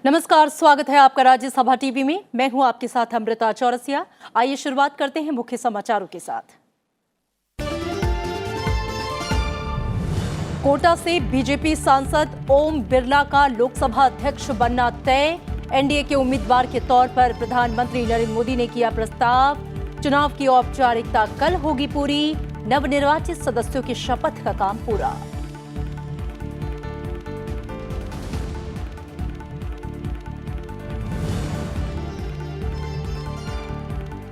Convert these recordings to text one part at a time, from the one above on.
नमस्कार, स्वागत है आपका राज्यसभा टीवी में। मैं हूं आपके साथ अमृता चौरसिया। आइए शुरुआत करते हैं मुख्य समाचारों के साथ। कोटा से बीजेपी सांसद ओम बिरला का लोकसभा अध्यक्ष बनना तय। एनडीए के उम्मीदवार के तौर पर प्रधानमंत्री नरेंद्र मोदी ने किया प्रस्ताव। चुनाव की औपचारिकता कल होगी पूरी। नवनिर्वाचित सदस्यों की शपथ का काम पूरा।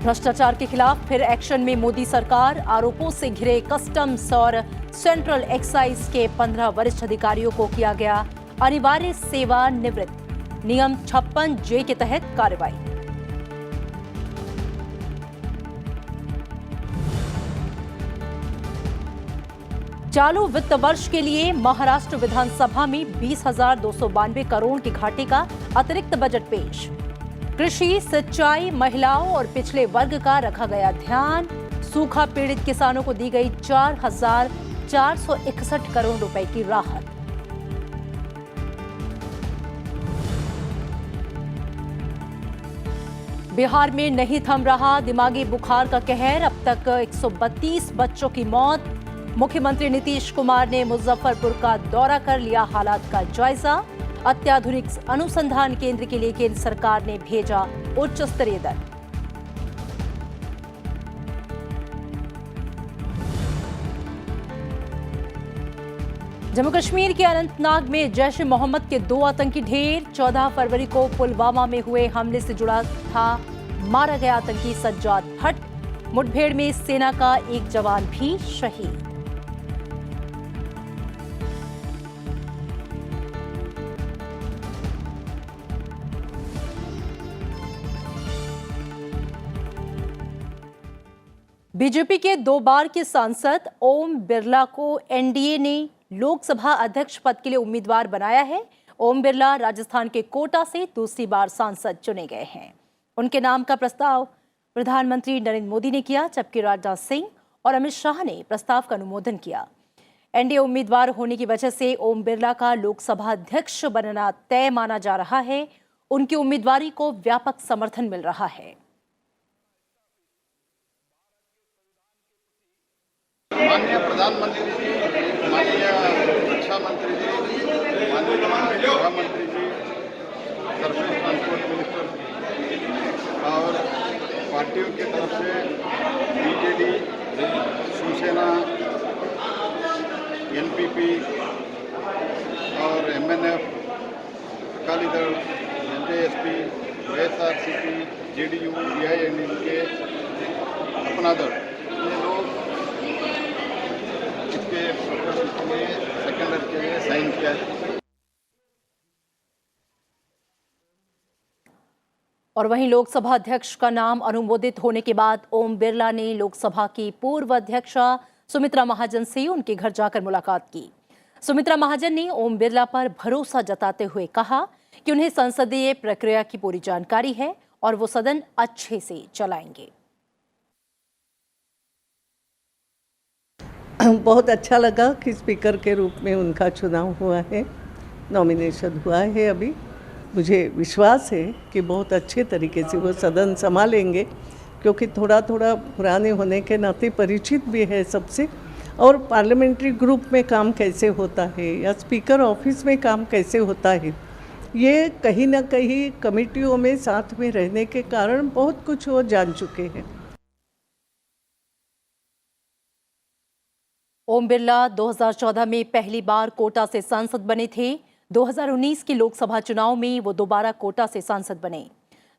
भ्रष्टाचार के खिलाफ फिर एक्शन में मोदी सरकार। आरोपों से घिरे कस्टम्स और सेंट्रल एक्साइज के 15 वरिष्ठ अधिकारियों को किया गया अनिवार्य सेवा निवृत्त। नियम 56 जे के तहत कार्रवाई। चालू वित्त वर्ष के लिए महाराष्ट्र विधानसभा में 20,292 करोड़ के घाटे का अतिरिक्त बजट पेश। कृषि, सिंचाई, महिलाओं और पिछड़े वर्ग का रखा गया ध्यान। सूखा पीड़ित किसानों को दी गई 4,461 करोड़ रुपए की राहत। बिहार में नहीं थम रहा दिमागी बुखार का कहर। अब तक 132 बच्चों की मौत। मुख्यमंत्री नीतीश कुमार ने मुजफ्फरपुर का दौरा कर लिया हालात का जायजा। अत्याधुनिक अनुसंधान केंद्र के लिए केंद्र सरकार ने भेजा उच्च स्तरीय दल। जम्मू कश्मीर के अनंतनाग में जैश ए मोहम्मद के 2 आतंकी ढेर। 14 फरवरी को पुलवामा में हुए हमले से जुड़ा था मारा गया आतंकी सज्जाद भट्ट। मुठभेड़ में सेना का एक जवान भी शहीद। बीजेपी के 2 बार के सांसद ओम बिरला को एनडीए ने लोकसभा अध्यक्ष पद के लिए उम्मीदवार बनाया है। ओम बिरला राजस्थान के कोटा से दूसरी बार सांसद चुने गए हैं। उनके नाम का प्रस्ताव प्रधानमंत्री नरेंद्र मोदी ने किया, जबकि राजनाथ सिंह और अमित शाह ने प्रस्ताव का अनुमोदन किया। एनडीए उम्मीदवार होने की वजह से ओम बिरला का लोकसभा अध्यक्ष बनना तय माना जा रहा है। उनकी उम्मीदवारी को व्यापक समर्थन मिल रहा है। माननीय प्रधानमंत्री जी, माननीय रक्षा मंत्री जी, माननीय गृह मंत्री जी, सरफेस ट्रांसपोर्ट मिनिस्टर और पार्टियों की तरफ से बीजेडी, शिवसेना, एनपीपी और एमएनएफ, अकाली दल, एनजेएसपी, एसआरसीपी, जेडीयू, एआईएडीएमके, अपना दल, ये लोग सेकेंडर के लिए साइन किया है। और वहीं लोकसभा अध्यक्ष का नाम अनुमोदित होने के बाद ओम बिरला ने लोकसभा की पूर्व अध्यक्षा सुमित्रा महाजन से उनके घर जाकर मुलाकात की। सुमित्रा महाजन ने ओम बिरला पर भरोसा जताते हुए कहा कि उन्हें संसदीय प्रक्रिया की पूरी जानकारी है और वो सदन अच्छे से चलाएंगे। बहुत अच्छा लगा कि स्पीकर के रूप में उनका चुनाव हुआ है, नॉमिनेशन हुआ है। अभी मुझे विश्वास है कि बहुत अच्छे तरीके से वो सदन संभालेंगे, क्योंकि थोड़ा थोड़ा पुराने होने के नाते परिचित भी है सबसे, और पार्लियामेंट्री ग्रुप में काम कैसे होता है या स्पीकर ऑफिस में काम कैसे होता है, ये कहीं ना कहीं कमेटियों में साथ में रहने के कारण बहुत कुछ वो जान चुके हैं। ओम बिरला 2014 में पहली बार कोटा से सांसद बने थे। 2019 के लोकसभा चुनाव में वो दोबारा कोटा से सांसद बने।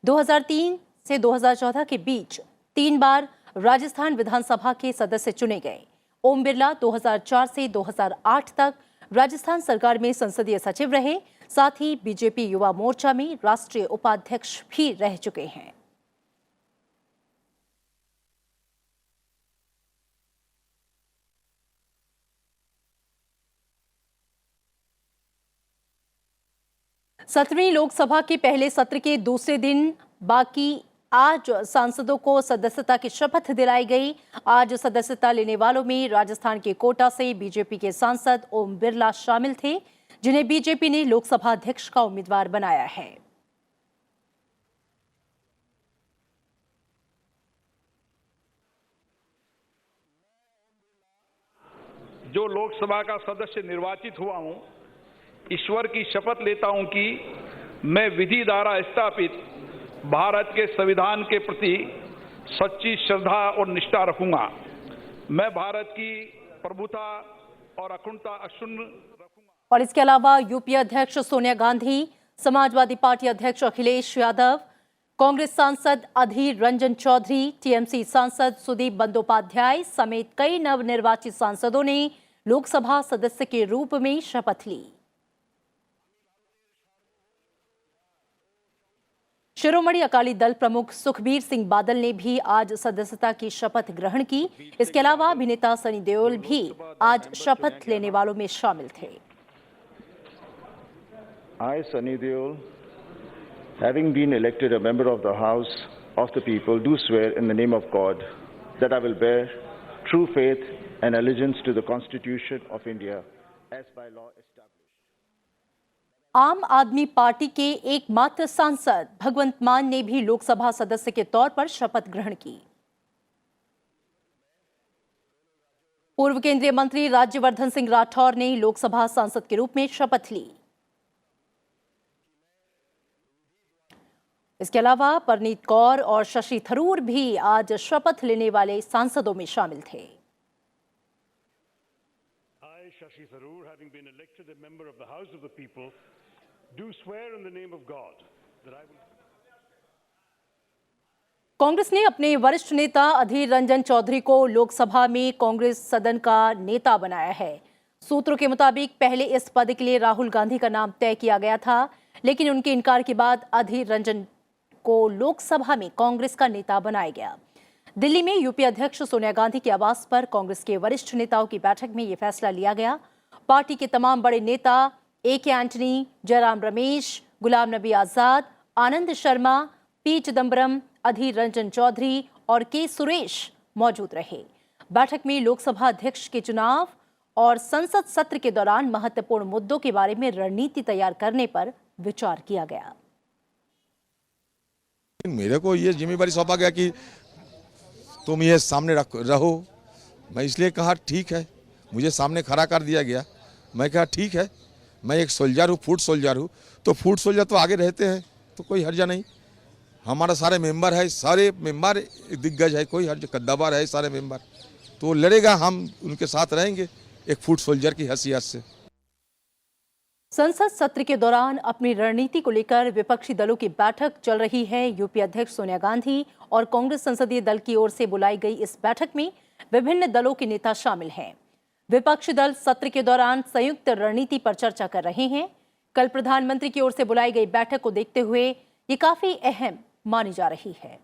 2003 से 2014 के बीच 3 बार राजस्थान विधानसभा के सदस्य चुने गए। ओम बिरला 2004 से 2008 तक राजस्थान सरकार में संसदीय सचिव रहे। साथ ही बीजेपी युवा मोर्चा में राष्ट्रीय उपाध्यक्ष भी रह चुके हैं। सत्रहवीं लोकसभा के पहले सत्र के दूसरे दिन बाकी आज सांसदों को सदस्यता की शपथ दिलाई गई। आज सदस्यता लेने वालों में राजस्थान के कोटा से बीजेपी के सांसद ओम बिरला शामिल थे, जिन्हें बीजेपी ने लोकसभा अध्यक्ष का उम्मीदवार बनाया है। जो लोकसभा का सदस्य निर्वाचित हुआ हूं, ईश्वर की शपथ लेता हूं कि मैं विधि द्वारा स्थापित भारत के संविधान के प्रति सच्ची श्रद्धा और निष्ठा रखूंगा। मैं भारत की प्रभुता और अखंडता अक्षुण्ण रखूंगा। और इसके अलावा यूपीए अध्यक्ष सोनिया गांधी, समाजवादी पार्टी अध्यक्ष अखिलेश यादव, कांग्रेस सांसद अधीर रंजन चौधरी, टीएमसी सांसद सुदीप बंदोपाध्याय समेत कई नवनिर्वाचित सांसदों ने लोकसभा सदस्य के रूप में शपथ ली। शिरोमणि अकाली दल प्रमुख सुखबीर सिंह बादल ने भी आज सदस्यता की शपथ ग्रहण की। इसके अलावा अभिनेता सनी देओल भी आज शपथ लेने वालों में शामिल थे। I, Sunny Deol, having been elected a member of the House of the People, do swear in the name of God that I will bear true faith and allegiance to the Constitution of India as by law established. आम आदमी party के एकमात्र सांसद भगवंत मान ने भी लोकसभा सदस्य के तौर पर शपथ ग्रहण की। पूर्व केंद्रीय मंत्री राज्यवर्धन सिंह राठौर ने लोकसभा सांसद के रूप में शपथ ली। इसके अलावा परनीत कौर और शशि थरूर भी आज शपथ लेने वाले सांसदों में शामिल थे। I, Shashi Tharoor, having been elected a member of the House of the People, do swear in the name of God that I will. Congress ने अपने वरिष्ठ नेता अधीर रंजन चौधरी को लोकसभा में कांग्रेस सदन का नेता बनाया है। सूत्रों के मुताबिक पहले इस पद के लिए राहुल गांधी का नाम तय किया गया था, लेकिन उनके इनकार के बाद अधीर रंजन को लोकसभा में कांग्रेस का नेता बनाया गया। दिल्ली में यूपीए अध्यक्ष सोनिया गांधी के आवास पर कांग्रेस के वरिष्ठ नेताओं की बैठक में यह फैसला लिया गया। पार्टी के तमाम बड़े नेता A K. Antony, Jairam Ramesh, Ghulam Nabi Azad, Anand Sharma, P Chidambaram, Adhir Ranjan Chaudhary और के सुरेश मौजूद रहे। बैठक में लोकसभा अध्यक्ष के चुनाव और संसद सत्र के दौरान महत्वपूर्ण मुद्दों के बारे में रणनीति तैयार करने पर विचार किया गया। मेरे को ये जिम्मेदारी सौंपा गया कि तुम ये सामने रहो। मैं इसलिए कहा ठीक है, मुझे सामने खड़ा कर दिया गया। मैं कहा ठीक है, मैं एक सोल्जर हूँ, फूड सोल्जर हूँ, तो फूड सोल्जर तो आगे रहते हैं, तो कोई हर्जा नहीं। हमारा सारे मेंबर है, सारे मेंबर दिग्गज है, कोई हर्ज कद्दावर है, सारे मेंबर तो लड़ेगा, हम उनके साथ रहेंगे एक फूड सोल्जर की हैसियत से। संसद सत्र के दौरान अपनी रणनीति को लेकर विपक्षी दलों की बैठक चल रही है। यूपीए अध्यक्ष सोनिया गांधी और कांग्रेस संसदीय दल की ओर से बुलाई गई इस बैठक में विभिन्न दलों के नेता शामिल हैं। विपक्षी दल सत्र के दौरान संयुक्त रणनीति पर चर्चा कर रहे हैं। कल प्रधानमंत्री की ओर से बुलाई गई बैठक को देखते हुए ये काफी अहम मानी जा रही है।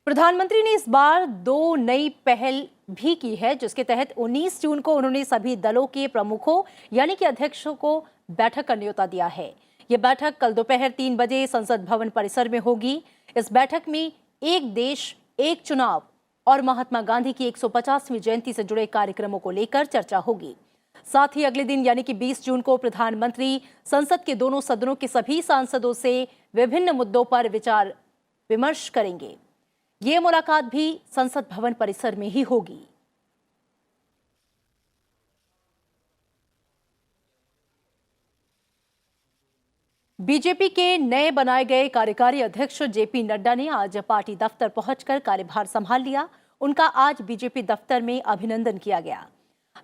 प्रधानमंत्री ने इस बार 2 नई पहल भी की है, जिसके तहत 19 जून को उन्होंने सभी दलों के प्रमुखों यानी कि अध्यक्षों को बैठक का न्योता दिया है। यह बैठक कल दोपहर 3 बजे संसद भवन परिसर में होगी। इस बैठक में एक देश एक चुनाव और महात्मा गांधी की 150वीं जयंती से जुड़े कार्यक्रमों को लेकर चर्चा होगी। साथ ही अगले दिन यानी कि 20 जून को प्रधानमंत्री संसद के दोनों सदनों के सभी सांसदों से विभिन्न मुद्दों पर विचार विमर्श करेंगे। ये मुलाकात भी संसद भवन परिसर में ही होगी। बीजेपी के नए बनाए गए कार्यकारी अध्यक्ष जेपी नड्डा ने आज पार्टी दफ्तर पहुंचकर कार्यभार संभाल लिया। उनका आज बीजेपी दफ्तर में अभिनंदन किया गया।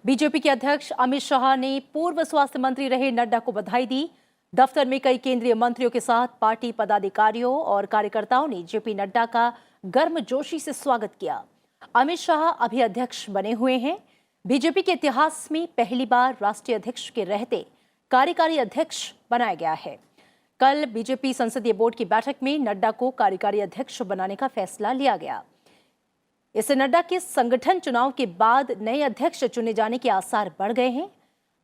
बीजेपी के अध्यक्ष अमित शाह ने पूर्व स्वास्थ्य मंत्री रहे नड्डा को बधाई दी। दफ्तर में कई केंद्रीय मंत्रियों के साथ पार्टी पदाधिकारियों और कार्यकर्ताओं ने जेपी नड्डा का गर्मजोशी से स्वागत किया। अमित शाह अभी अध्यक्ष बने हुए हैं। बीजेपी के इतिहास में पहली बार राष्ट्रीय अध्यक्ष के रहते कार्यकारी अध्यक्ष बनाया गया है। कल बीजेपी संसदीय बोर्ड की बैठक में नड्डा को कार्यकारी अध्यक्ष बनाने का फैसला लिया गया। इससे नड्डा के संगठन चुनाव के बाद नए अध्यक्ष चुने जाने के आसार बढ़ गए हैं।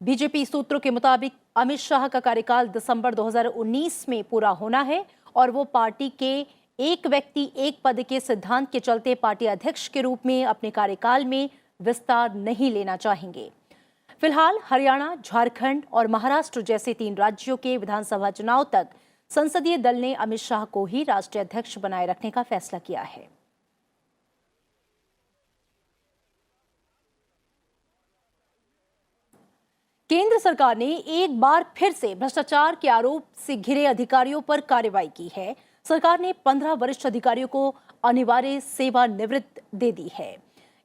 बीजेपी सूत्रों के मुताबिक अमित शाह का कार्यकाल दिसंबर 2019 में पूरा होना है और वो पार्टी के एक व्यक्ति एक पद के सिद्धांत के चलते पार्टी अध्यक्ष के रूप में अपने कार्यकाल में विस्तार नहीं लेना चाहेंगे। फिलहाल हरियाणा, झारखंड और महाराष्ट्र जैसे 3 राज्यों के विधानसभा चुनाव तक संसदीय दल ने अमित शाह को ही राष्ट्रीय अध्यक्ष बनाए रखने का फैसला किया है। केंद्र सरकार ने एक बार फिर से भ्रष्टाचार के आरोप से घिरे अधिकारियों पर कार्रवाई की है। सरकार ने 15 वरिष्ठ अधिकारियों को अनिवार्य सेवानिवृत्त दे दी है।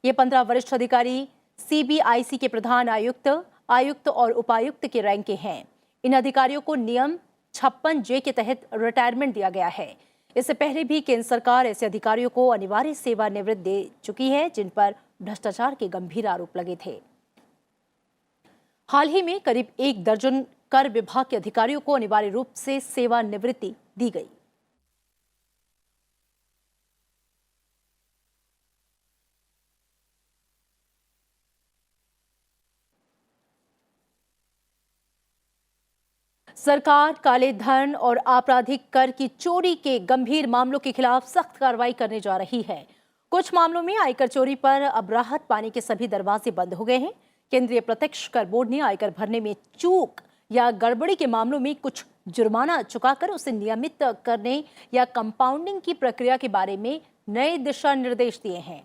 ये 15 वरिष्ठ अधिकारी सीबीआईसी के प्रधान आयुक्त, आयुक्त और उपायुक्त के रैंक के हैं। इन अधिकारियों को नियम 56J के तहत रिटायरमेंट दिया गया है। इससे पहले भी केंद्र सरकार ऐसे अधिकारियों को अनिवार्य सेवानिवृत्त दे चुकी है जिन पर भ्रष्टाचार के गंभीर आरोप लगे थे। हाल ही में करीब 1 दर्जन कर विभाग के अधिकारियों को अनिवार्य रूप से सेवानिवृत्ति दी गई। सरकार काले धन और आपराधिक कर की चोरी के गंभीर मामलों के खिलाफ सख्त कार्रवाई करने जा रही है। कुछ मामलों में आयकर चोरी पर अब राहत पाने के सभी दरवाजे बंद हो गए हैं। केंद्रीय प्रत्यक्ष कर बोर्ड ने आयकर भरने में चूक या गड़बड़ी के मामलों में कुछ जुर्माना चुकाकर उसे नियमित करने या कंपाउंडिंग की प्रक्रिया के बारे में नए दिशा निर्देश दिए हैं।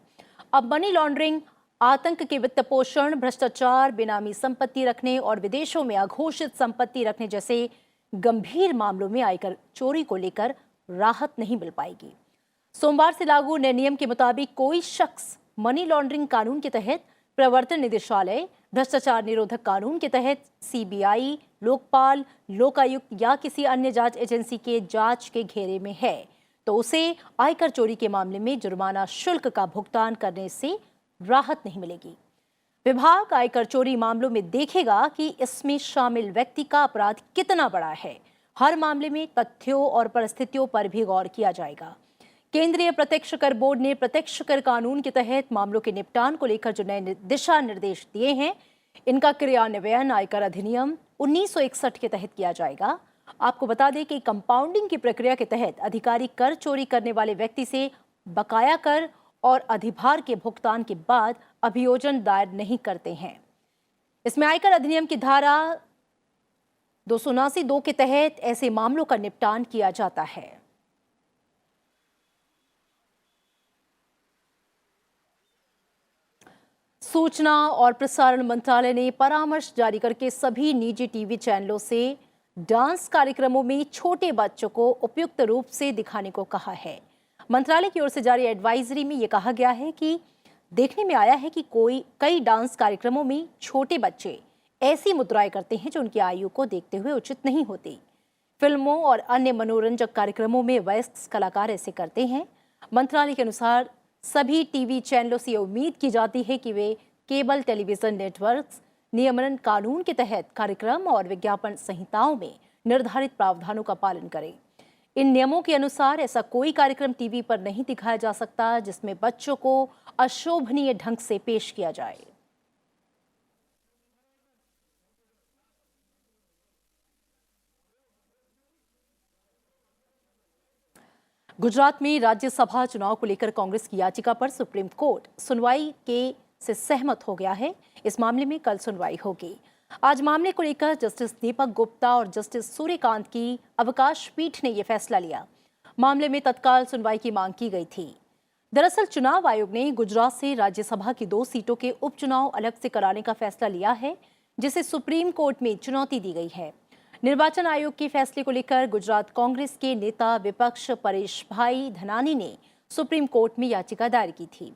अब मनी लॉन्ड्रिंग, आतंक के वित्त पोषण, भ्रष्टाचार, बेनामी संपत्ति रखने और विदेशों में अघोषित संपत्ति रखने जैसे गंभीर मामलों में आयकर चोरी को लेकर राहत नहीं मिल पाएगी। सोमवार से लागू नए नियम के मुताबिक कोई शख्स मनी लॉन्ड्रिंग कानून के तहत, प्रवर्तन निदेशालय, भ्रष्टाचार निरोधक कानून के तहत सीबीआई, लोकपाल, लोकायुक्त या किसी अन्य जांच एजेंसी के जांच के घेरे में है तो उसे आयकर चोरी के मामले में जुर्माना शुल्क का भुगतान करने से राहत नहीं मिलेगी। विभाग आयकर चोरी मामलों में देखेगा कि इसमें शामिल व्यक्ति का अपराध कितना बड़ा है। हर मामले में तथ्यों और परिस्थितियों पर भी गौर किया जाएगा। केंद्रीय प्रत्यक्ष कर बोर्ड ने प्रत्यक्ष कर कानून के तहत मामलों के निपटान को लेकर जो नए दिशा निर्देश दिए हैं, इनका क्रियान्वयन आयकर अधिनियम 1961 के तहत किया जाएगा। आपको बता दें कि कंपाउंडिंग की प्रक्रिया के तहत अधिकारी कर चोरी करने वाले व्यक्ति से बकाया कर और अधिभार के भुगतान के बाद अभियोजन दायर नहीं करते हैं। इसमें आयकर अधिनियम की धारा 279(2) के तहत ऐसे मामलों का निपटान किया जाता है। सूचना और प्रसारण मंत्रालय ने परामर्श जारी करके सभी निजी टीवी चैनलों से डांस कार्यक्रमों में छोटे बच्चों को उपयुक्त रूप से दिखाने को कहा है। मंत्रालय की ओर से जारी एडवाइजरी में यह कहा गया है कि देखने में आया है कि कई डांस कार्यक्रमों में छोटे बच्चे ऐसी मुद्राएं करते हैं जो उनकी आयु को देखते हुए उचित नहीं होती। फिल्मों और अन्य मनोरंजक कार्यक्रमों में वयस्क कलाकार ऐसे करते हैं। मंत्रालय के अनुसार सभी टीवी चैनलों से उम्मीद की जाती है कि वे केबल टेलीविजन नेटवर्क्स नियमन कानून के तहत कार्यक्रम और विज्ञापन संहिताओं में निर्धारित प्रावधानों का पालन करें। इन नियमों के अनुसार ऐसा कोई कार्यक्रम टीवी पर नहीं दिखाया जा सकता जिसमें बच्चों को अशोभनीय ढंग से पेश किया जाए। गुजरात में राज्यसभा चुनाव को लेकर कांग्रेस की याचिका पर सुप्रीम कोर्ट सुनवाई से सहमत हो गया है। इस मामले में कल सुनवाई होगी। आज मामले को लेकर जस्टिस दीपक गुप्ता और जस्टिस सूर्यकांत की अवकाश पीठ ने यह फैसला लिया। मामले में तत्काल सुनवाई की मांग की गई थी। दरअसल चुनाव आयोग ने गुजरात से राज्यसभा की 2 सीटों के उपचुनाव अलग से कराने का फैसला लिया है, जिसे सुप्रीम कोर्ट में चुनौती दी गई है। निर्वाचन आयोग के फैसले को लेकर गुजरात कांग्रेस के नेता विपक्ष परेश भाई धनानी ने सुप्रीम कोर्ट में याचिका दायर की थी।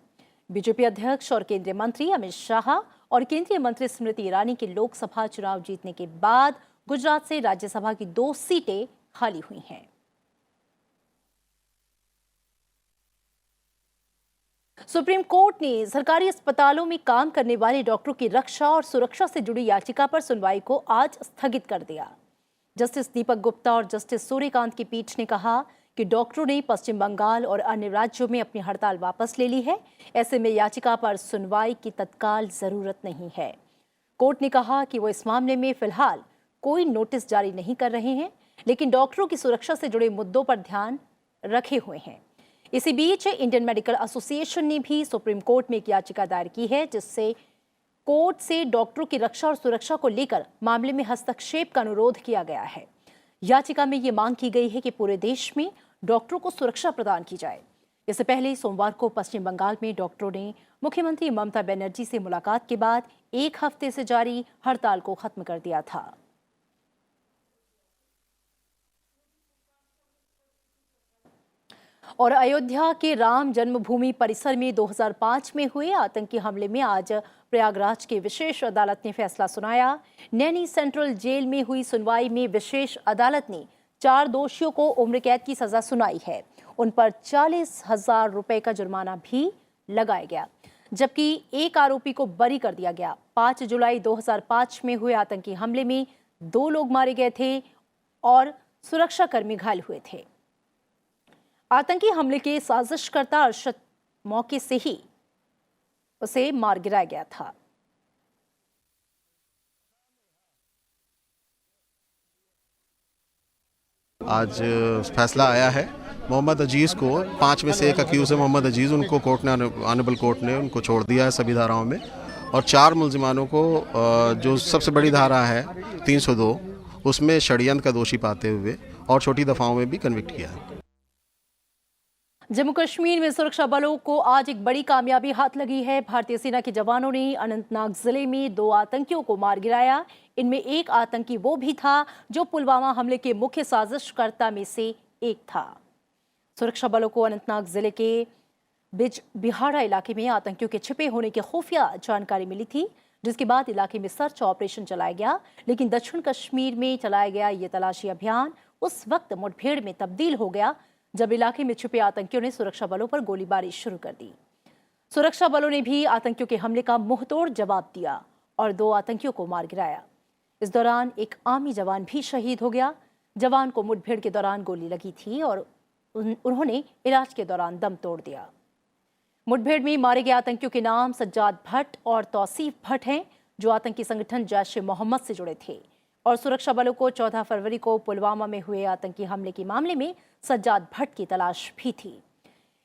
बीजेपी अध्यक्ष और केंद्रीय मंत्री अमित शाह और केंद्रीय मंत्री स्मृति ईरानी के लोकसभा चुनाव जीतने के बाद गुजरात से राज्यसभा की 2 सीटें खाली हुई हैं। सुप्रीम कोर्ट ने सरकारी अस्पतालों में काम करने वाले डॉक्टरों की रक्षा और सुरक्षा से जुड़ी याचिका पर सुनवाई को आज स्थगित कर दिया। जस्टिस दीपक गुप्ता और जस्टिस सूर्यकांत की पीठ ने कहा कि डॉक्टरों ने पश्चिम बंगाल और अन्य राज्यों में अपनी हड़ताल वापस ले ली है। ऐसे में याचिका पर सुनवाई की तत्काल जरूरत नहीं है। कोर्ट ने कहा कि वो इस मामले में फिलहाल कोई नोटिस जारी नहीं कर रहे हैं, लेकिन डॉक्टरों की सुरक्षा से जुड़े मुद्दों पर ध्यान रखे हुए हैं। इसी बीच इंडियन मेडिकल एसोसिएशन ने भी सुप्रीम कोर्ट में एक याचिका दायर की है, जिससे कोर्ट से डॉक्टरों की रक्षा और सुरक्षा को लेकर मामले में हस्तक्षेप का अनुरोध किया गया है। याचिका में ये मांग की गई है कि पूरे देश में डॉक्टरों को सुरक्षा प्रदान की जाए। इससे पहले सोमवार को पश्चिम बंगाल में डॉक्टरों ने मुख्यमंत्री ममता बनर्जी से मुलाकात के बाद 1 हफ्ते से जारी हड़ताल को खत्म कर दिया था। और अयोध्या के राम जन्मभूमि परिसर में 2005 में हुए आतंकी हमले में आज प्रयागराज की विशेष अदालत ने फैसला सुनाया। नैनी सेंट्रल जेल में हुई सुनवाई में विशेष अदालत ने 4 दोषियों को उम्र कैद की सजा सुनाई है। उन पर 40,000 रुपए का जुर्माना भी लगाया गया, जबकि एक आरोपी को बरी कर दिया गया। 5 जुलाई 2005 में हुए आतंकी हमले में 2 लोग मारे गए थे और सुरक्षाकर्मी घायल हुए थे। आतंकी हमले के साजिशकर्ता अरशद मौके से ही उसे मार गिराया गया था। आज फैसला आया है। मोहम्मद अजीज़ को 5 में से एक अक्यूज़ है मोहम्मद अजीज़, उनको कोर्ट ने ऑनरेबल कोर्ट ने उनको छोड़ दिया है सभी धाराओं में। और 4 मुलजिमानों को जो सबसे बड़ी धारा है 302 उसमें षड्यंत्र का दोषी पाते हुए और छोटी दफाओं में भी कन्विक्ट किया है। जम्मू कश्मीर में सुरक्षा बलों को आज एक बड़ी कामयाबी हाथ लगी है। भारतीय सेना के जवानों ने अनंतनाग जिले में 2 आतंकियों को मार गिराया। इनमें एक आतंकी वो भी था जो पुलवामा हमले के मुख्य साजिशकर्ता में से एक था। सुरक्षा बलों को अनंतनाग जिले के बिजबिहाड़ा इलाके में आतंकियों के छिपे होने की खुफिया जानकारी मिली थी, जिसके बाद इलाके में सर्च ऑपरेशन चलाया गया। लेकिन दक्षिण कश्मीर में चलाया गया ये तलाशी अभियान उस वक्त मुठभेड़ में तब्दील हो गया जब इलाके में छिपे आतंकियों ने सुरक्षा बलों पर गोलीबारी शुरू कर दी। सुरक्षा बलों ने भी आतंकियों के हमले का मुंहतोड़ जवाब दिया और 2 आतंकियों को मार गिराया। इस दौरान एक आर्मी जवान भी शहीद हो गया। जवान को मुठभेड़ के दौरान गोली लगी थी और उन्होंने इलाज के दौरान दम तोड़ दिया। मुठभेड़ में मारे गए आतंकियों के नाम सज्जाद भट्ट और तौसीफ भट्ट हैं, जो आतंकी संगठन जैश-ए-मोहम्मद से जुड़े थे। और सुरक्षा बलों को 14 फरवरी को पुलवामा में हुए आतंकी हमले के मामले में सज्जाद भट्ट की तलाश भी थी।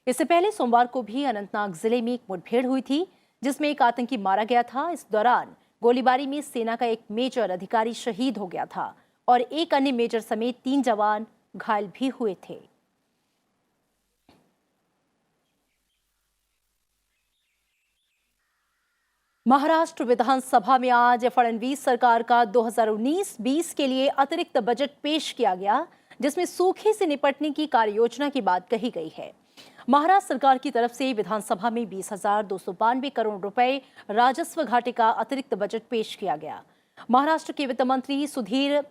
इससे पहले सोमवार को भी अनंतनाग जिले में एक मुठभेड़ हुई थी, जिसमें एक आतंकी मारा गया था। इस दौरान गोलीबारी में सेना का एक मेजर अधिकारी शहीद हो गया था और एक अन्य मेजर समेत 3 जवान घायल भी हुए थे। महाराष्ट्र विधानसभा में आज फडणवीस सरकार का 2019-20 के लिए अतिरिक्त बजट पेश किया गया, जिसमें सूखे से निपटने की कार्ययोजना की बात कही गई है। महाराष्ट्र सरकार की तरफ से विधानसभा में 20,292 करोड़ रुपए राजस्व घाटे का अतिरिक्त बजट पेश किया गया। महाराष्ट्र के वित्त मंत्री सुधीर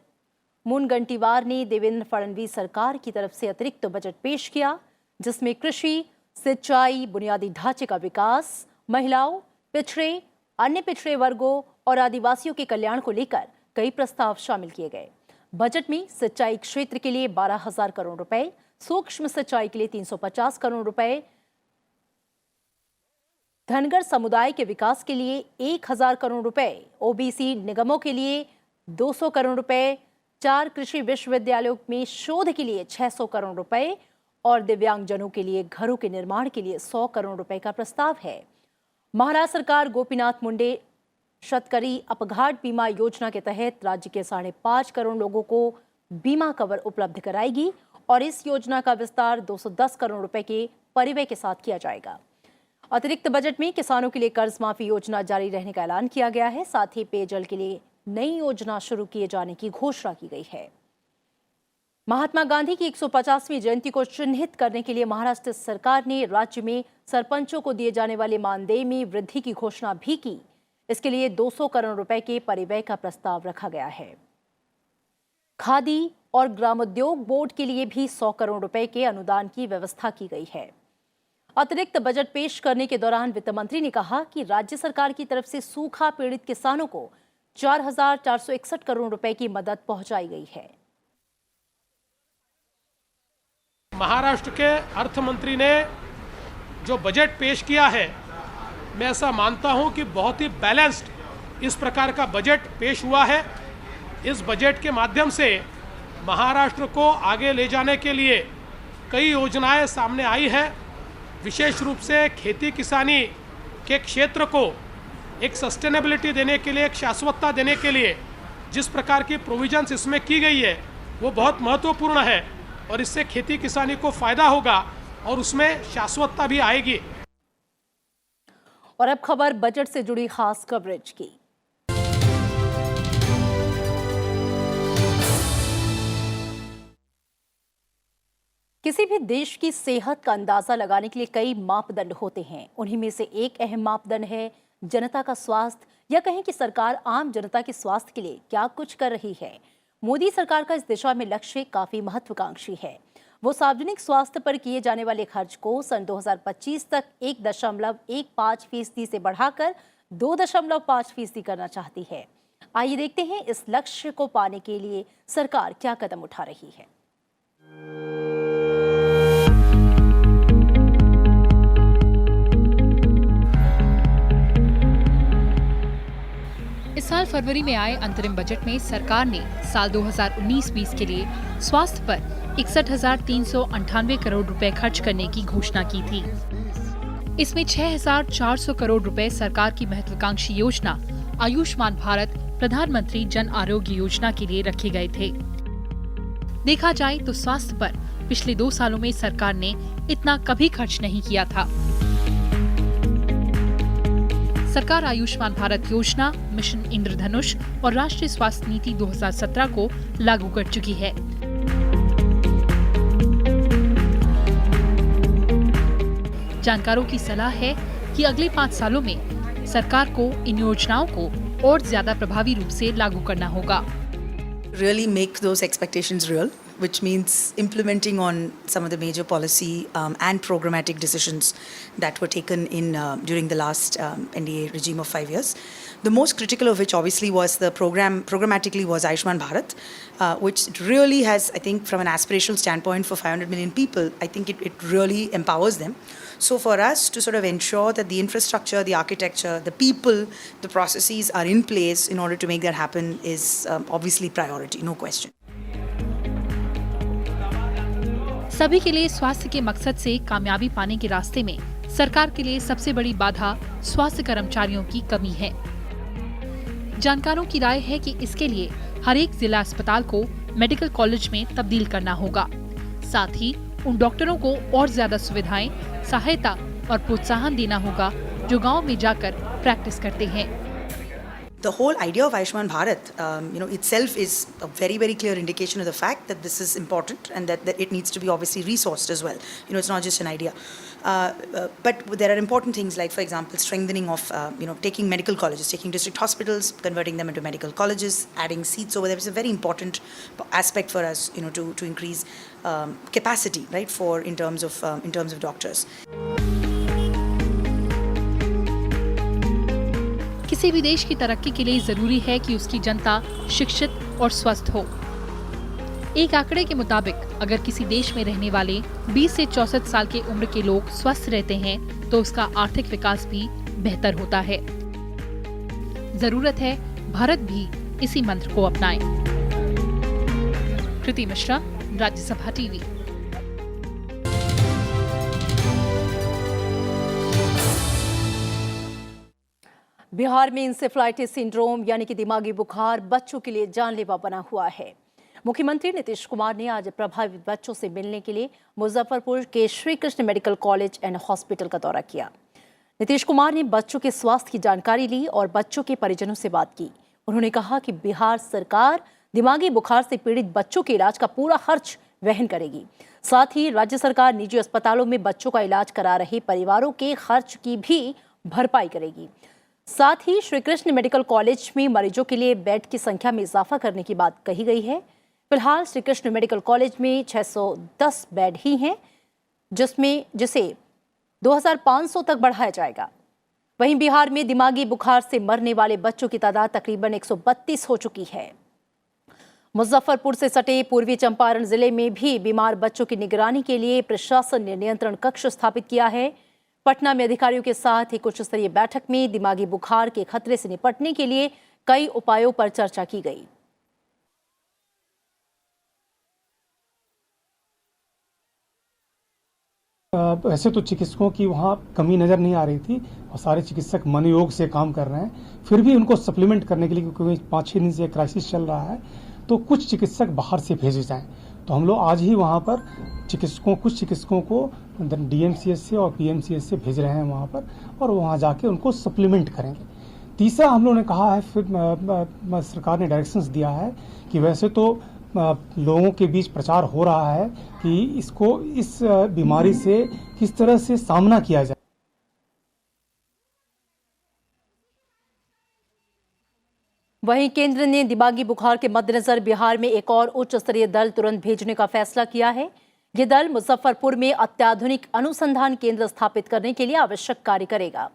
मुनगंटीवार ने देवेंद्र फडणवीस सरकार की तरफ से अतिरिक्त बजट पेश किया, जिसमें कृषि, सिंचाई, बुनियादी ढांचे का विकास, महिलाओं, पिछड़े, अन्य पिछड़े वर्गों और आदिवासियों के कल्याण को लेकर कई प्रस्ताव शामिल किए गए। बजट में सिंचाई क्षेत्र के लिए 12,000 करोड़ रुपए, सूक्ष्म सिंचाई के लिए 350 करोड़ रुपए, धनगर समुदाय के विकास के लिए 1,000 करोड़ रुपए, ओबीसी निगमों के लिए 200 करोड़ रुपए, 4 कृषि विश्वविद्यालयों में शोध के लिए 600 करोड़ रुपए और दिव्यांगजनों के लिए घरों के निर्माण के लिए 100 करोड़ रुपए का प्रस्ताव है। महाराष्ट्र सरकार गोपीनाथ मुंडे शतकरी अपघात बीमा योजना के तहत राज्य के 5.5 करोड़ लोगों को बीमा कवर उपलब्ध कराएगी और इस योजना का विस्तार 210 करोड़ रुपए के परिव्यय के साथ किया जाएगा। अतिरिक्त बजट में किसानों के लिए कर्ज माफी योजना जारी रहने का ऐलान किया गया है। साथ ही पेयजल के लिए नई योजना शुरू किए जाने की घोषणा की गई है। महात्मा गांधी की 150वीं जयंती को चिन्हित करने के लिए महाराष्ट्र सरकार ने राज्य में सरपंचों को दिए जाने वाले मानदेय में वृद्धि की घोषणा भी की। इसके लिए 200 करोड़ रुपए के परिव्यय का प्रस्ताव रखा गया है। खादी और ग्रामोद्योग बोर्ड के लिए भी 100 करोड़ रुपए के अनुदान की व्यवस्था की गई है। अतिरिक्त बजट पेश करने के दौरान वित्त मंत्री ने कहा कि राज्य सरकार की तरफ से सूखा पीड़ित किसानों को 4,461 करोड़ रुपए की मदद पहुंचाई गई है। महाराष्ट्र के अर्थ मंत्री ने जो बजट पेश किया है, मैं ऐसा मानता हूं कि बहुत ही बैलेंस्ड इस प्रकार का बजट पेश हुआ है। इस बजट के माध्यम से महाराष्ट्र को आगे ले जाने के लिए कई योजनाएं सामने आई है। विशेष रूप से खेती किसानी के क्षेत्र को एक सस्टेनेबिलिटी देने के लिए, एक शाश्वतता देने के लिए जिस प्रकार की प्रोविजंस इसमें की गई है, वो बहुत महत्वपूर्ण है और इससे खेती किसानी को फायदा होगा और उसमें शाश्वतता भी आएगी। और अब खबर बजट से जुड़ी खास कवरेज की। किसी भी देश की सेहत का अंदाजा लगाने के लिए कई मापदंड होते हैं। उन्हीं में से एक अहम मापदंड है जनता का स्वास्थ्य, या कहें कि सरकार आम जनता के स्वास्थ्य के लिए क्या कुछ कर रही है। मोदी सरकार का इस दिशा में लक्ष्य काफी महत्वाकांक्षी है। वो सार्वजनिक स्वास्थ्य पर किए जाने वाले खर्च को सन 2025 तक 1.15% से बढ़ाकर 2.5% करना चाहती है। आइए देखते हैं इस लक्ष्य को पाने के लिए सरकार क्या कदम उठा रही है। इस साल फरवरी में आए अंतरिम बजट में सरकार ने साल 2019-20 के लिए स्वास्थ्य पर 61,398 करोड़ रुपए खर्च करने की घोषणा की थी। इसमें 6,400 करोड़ रुपए सरकार की महत्वाकांक्षी योजना आयुष्मान भारत प्रधानमंत्री जन आरोग्य योजना के लिए रखे गए थे। देखा जाए तो स्वास्थ्य पर पिछले 2 सालों में सरकार ने इतना कभी खर्च नहीं किया था। सरकार आयुष्मान भारत योजना, मिशन इंद्रधनुष और राष्ट्रीय स्वास्थ्य नीति 2017 को लागू कर चुकी है। जानकारों की सलाह है कि अगले 5 सालों में सरकार को इन योजनाओं को और ज्यादा प्रभावी रूप से लागू करना होगा। Really make those expectations real, which means implementing on some of the major policy and programmatic decisions that were taken in during the last NDA regime of 5 years. The most critical of which obviously was the programmatically was Ayushman Bharat, which really has, I think, from an aspirational standpoint for 500 million people, I think it really empowers them. So for us to sort of ensure that the infrastructure, the architecture, the people, the processes are in place in order to make that happen is obviously priority, no question. सभी के लिए स्वास्थ्य के मकसद से कामयाबी पाने के रास्ते में सरकार के लिए सबसे बड़ी बाधा स्वास्थ्य कर्मचारियों की कमी है। जानकारों की राय है कि इसके लिए हर एक जिला अस्पताल को मेडिकल कॉलेज में तब्दील करना होगा। साथ ही उन डॉक्टरों को और ज्यादा सुविधाएं, सहायता और प्रोत्साहन देना होगा जो गांव में जाकर प्रैक्टिस करते हैं। The whole idea of Ayushman Bharat, itself is a very, very clear indication of the fact that this is important and that it needs to be obviously resourced as well. It's not just an idea. But there are important things like, for example, strengthening of, taking medical colleges, taking district hospitals, converting them into medical colleges, adding seats over there. It's a very important aspect for us, to increase capacity, right, in terms of doctors. किसी भी देश की तरक्की के लिए जरूरी है कि उसकी जनता शिक्षित और स्वस्थ हो। एक आंकड़े के मुताबिक अगर किसी देश में रहने वाले 20 से 64 साल के उम्र के लोग स्वस्थ रहते हैं तो उसका आर्थिक विकास भी बेहतर होता है। जरूरत है भारत भी इसी मंत्र को अपनाए। कृति मिश्रा, राज्यसभा टीवी। बिहार में इंसेफ्लाइटिस सिंड्रोम यानी कि दिमागी बुखार बच्चों के लिए जानलेवा बना हुआ है। मुख्यमंत्री नीतीश कुमार ने आज प्रभावित बच्चों से मिलने के लिए मुजफ्फरपुर के Shri Krishna medical college and hospital का दौरा किया। नीतीश कुमार ने बच्चों के स्वास्थ्य की जानकारी ली और बच्चों के परिजनों से बात की। उन्होंने कहा कि बिहार सरकार दिमागी बुखार से पीड़ित बच्चों के इलाज का पूरा खर्च वहन करेगी। साथ ही राज्य सरकार निजी अस्पतालों में बच्चों का इलाज करा रहे परिवारों के खर्च की भी भरपाई करेगी। साथ ही श्री कृष्ण मेडिकल कॉलेज में मरीजों के लिए बेड की संख्या में इजाफा करने की बात कही गई है। फिलहाल श्री कृष्ण मेडिकल कॉलेज में 610 बेड ही हैं, जिसे 2500 तक बढ़ाया जाएगा। वहीं बिहार में दिमागी बुखार से मरने वाले बच्चों की तादाद तकरीबन 132 हो चुकी है। मुजफ्फरपुर से सटे पूर्वी चंपारण जिले में भी बीमार बच्चों की निगरानी के लिए प्रशासन ने नियंत्रण कक्ष स्थापित किया है। पटना में अधिकारियों के साथ एक उच्च स्तरीय बैठक में दिमागी बुखार के खतरे से निपटने के लिए कई उपायों पर चर्चा की गई। ऐसे तो चिकित्सकों की वहाँ कमी नज़र नहीं आ रही थी और सारे चिकित्सक मनोयोग से काम कर रहे हैं। फिर भी उनको सप्लीमेंट करने के लिए, क्योंकि 5-6 दिन से क्राइसिस चल रहा है, तो कुछ चिकित्सक बाहर से भेजे जाएं। तो हम लोग आज ही वहाँ पर कुछ चिकित्सकों को DMCH से और PMCH से भेज रहे हैं वहाँ पर, और वहाँ जाके उनको सप्लीमेंट करेंगे। तीसरा हम लोगों ने कहा है, फिर सरकार ने डायरेक्शंस दिया है कि वैसे तो लोगों के बीच प्रचार हो रहा है कि इस बीमारी से किस तरह से सामना किया जाए। वहीं केंद्र ने दिमागी बुखार के मद्देनजर बिहार में एक और उच्च स्तरीय दल तुरंत भेजने का फैसला किया है। ये दल मुजफ्फरपुर में अत्याधुनिक अनुसंधान केंद्र स्थापित करने के लिए आवश्यक कार्य करेगा।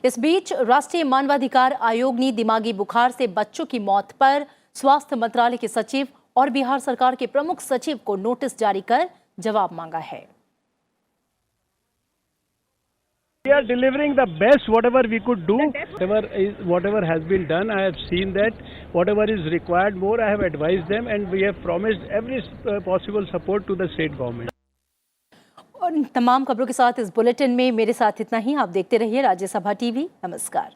इस बीच राष्ट्रीय मानवाधिकार आयोग ने दिमागी बुखार से बच्चों की मौत पर स्वास्थ्य मंत्रालय के सचिव और बिहार सरकार के प्रमुख सचिव को नोटिस जारी कर जवाब मांगा है। We are delivering the best whatever we could do. Whatever has been done, I have seen that. Whatever is required more, I have advised them, and we have promised every possible support to the state government. और तमाम खबरों के साथ इस bulletin में मेरे साथ इतना ही। आप देखते रहिए राज्यसभा टीवी। नमस्कार।